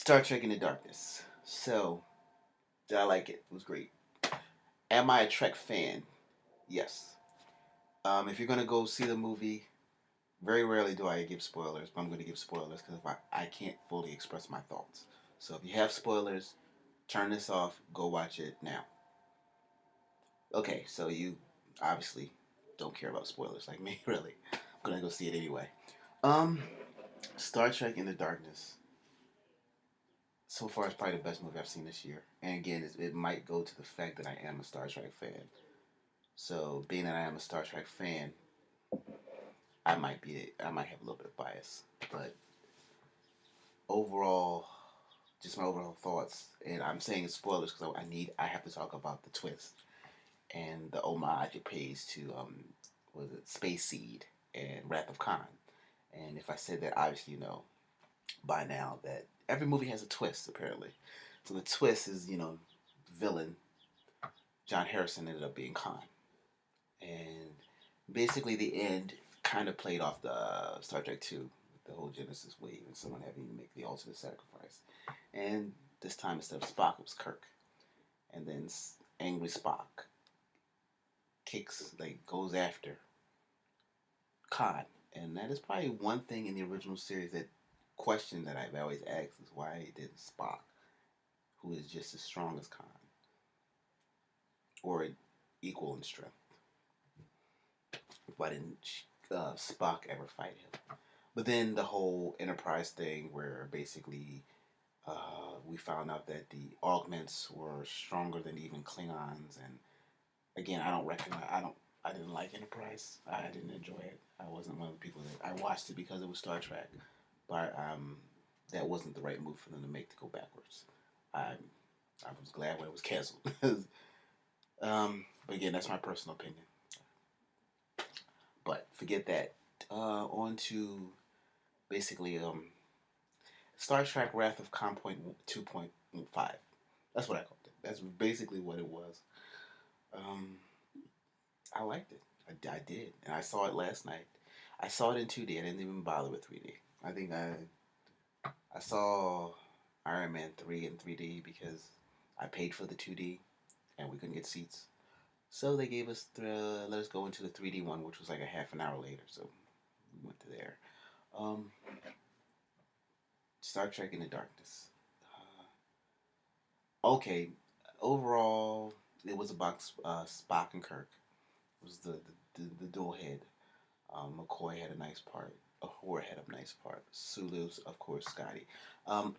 Star Trek Into Darkness. So, did I like it? It was great. Am I a Trek fan? Yes. If you're gonna go see the movie, very rarely do I give spoilers, but I'm gonna give spoilers because I can't fully express my thoughts. So if you have spoilers, turn this off. Go watch it now. Okay, so you obviously don't care about spoilers like me, really. I'm gonna go see it anyway. Um, Star Trek Into Darkness. So far, it's probably the best movie I've seen this year. And again, it might go to the fact that I am a Star Trek fan. So, being that I am a Star Trek fan, I might have a little bit of bias. But overall, just my overall thoughts, and I'm saying spoilers because I have to talk about the twist and the homage it pays to was it Space Seed and Wrath of Khan. And if I said that, obviously you know by now that every movie has a twist apparently. So the twist is villain John Harrison ended up being Khan, and basically the end kind of played off the Star Trek Two, the whole Genesis wave, and someone having to make the ultimate sacrifice. And this time instead of Spock, it was Kirk, and then angry Spock goes after Khan, and that is probably one thing in the original series that question that I've always asked is why did Spock, who is just as strong as Khan, or equal in strength, why didn't Spock ever fight him? But then the whole Enterprise thing, where basically we found out that the augments were stronger than even Klingons, and again, I didn't like Enterprise. I didn't enjoy it. I wasn't one of the people that I watched it because it was Star Trek, but that wasn't the right move for them to make to go backwards. I I was glad when it was canceled. But again, that's my personal opinion. But forget that. On to basically Star Trek Wrath of Khan point 2.5. That's what I called it. That's basically what it was. Um, I liked it. I did, and I saw it last night. I saw it in 2D. I didn't even bother with 3D. I think I saw Iron Man 3 in 3D because I paid for the 2D and we couldn't get seats. So they gave us let us go into the 3D one, which was like a half an hour later. So we went to there. Um, Star Trek Into Darkness. Okay, overall, it was about Spock and Kirk. It was the dual head. McCoy had a nice part. Ahura had a nice part. Sulu's, of course, Scotty. Um,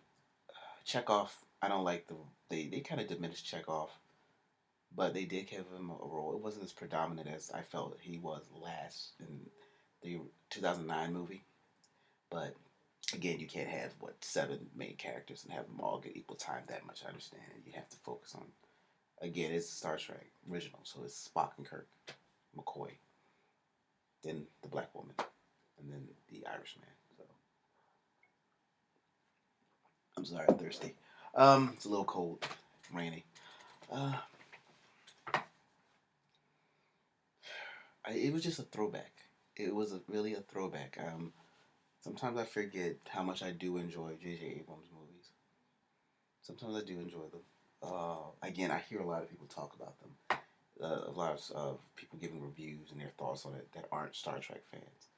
Chekhov, I don't like they kind of diminished Chekhov, but they did give him a role. It wasn't as predominant as I felt he was last in the 2009 movie. But again, you can't have seven main characters and have them all get equal time that much. I understand. You have to focus on. Again, it's Star Trek original, so it's Spock and Kirk, McCoy, then the black woman, and then the Irishman. So I'm sorry, I'm thirsty. It's a little cold, rainy. Uh, it was just a throwback. It was really a throwback. Sometimes I forget how much I do enjoy J.J. Abrams movies. Sometimes I do enjoy them. Again, I hear a lot of people talk about them. A lot of people giving reviews and their thoughts on it that aren't Star Trek fans.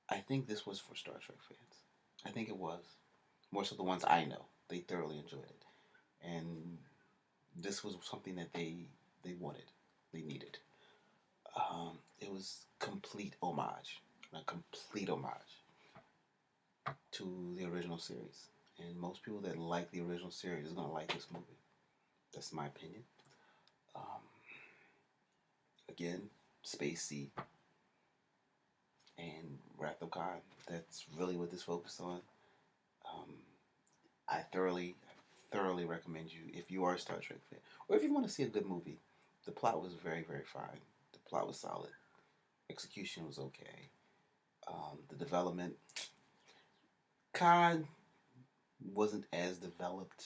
I think this was for Star Trek fans. I think it was. More so the ones I know. They thoroughly enjoyed it. And this was something that they wanted. They needed. It was complete homage. A complete homage to the original series. And most people that like the original series is going to like this movie. That's my opinion. Um, Again, Space Seed and Wrath of God. That's really what this focused on. Um, I thoroughly recommend you if you are a Star Trek fan, or if you want to see a good movie. The plot was very, very fine. The plot was solid. Execution was okay. The development, Khan wasn't as developed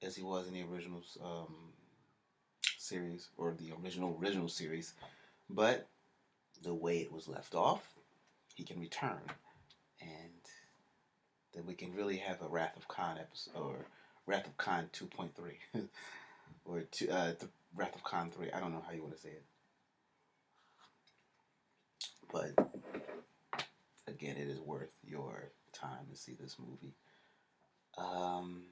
as he was in the original series or the original series, but the way it was left off, he can return, and then we can really have a Wrath of Khan episode, or Wrath of Khan 2.3, or Wrath of Khan 3. I don't know how you want to say it, but again, it is worth your time to see this movie. Um,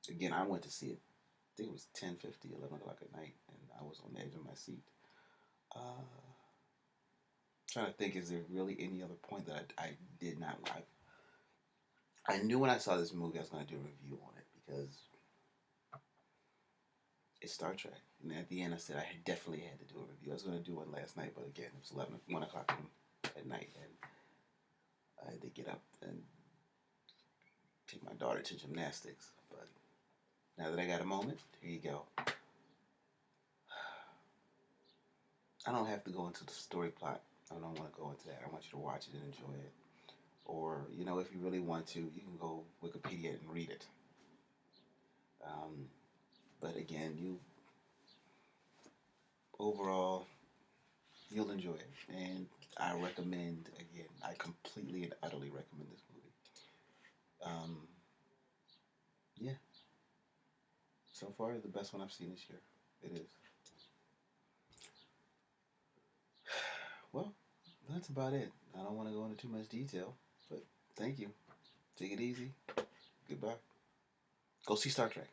Again, I went to see it. I think it was 10:50, 11 o'clock at night, and I was on the edge of my seat. Trying to think, is there really any other point that I did not like? I knew when I saw this movie I was going to do a review on it because it's Star Trek. And at the end, I said I definitely had to do a review. I was going to do one last night, but again, it was 1 o'clock at night, and I had to get up and take my daughter to gymnastics. But now that I got a moment, here you go. I don't have to go into the story plot. I don't want to go into that. I want you to watch it and enjoy it. Or, if you really want to, you can go Wikipedia and read it. But again, overall, you'll enjoy it. And I recommend, again, I completely and utterly recommend this movie. Yeah. So far, the best one I've seen this year. It is. Well, that's about it. I don't want to go into too much detail, but thank you. Take it easy. Goodbye. Go see Star Trek.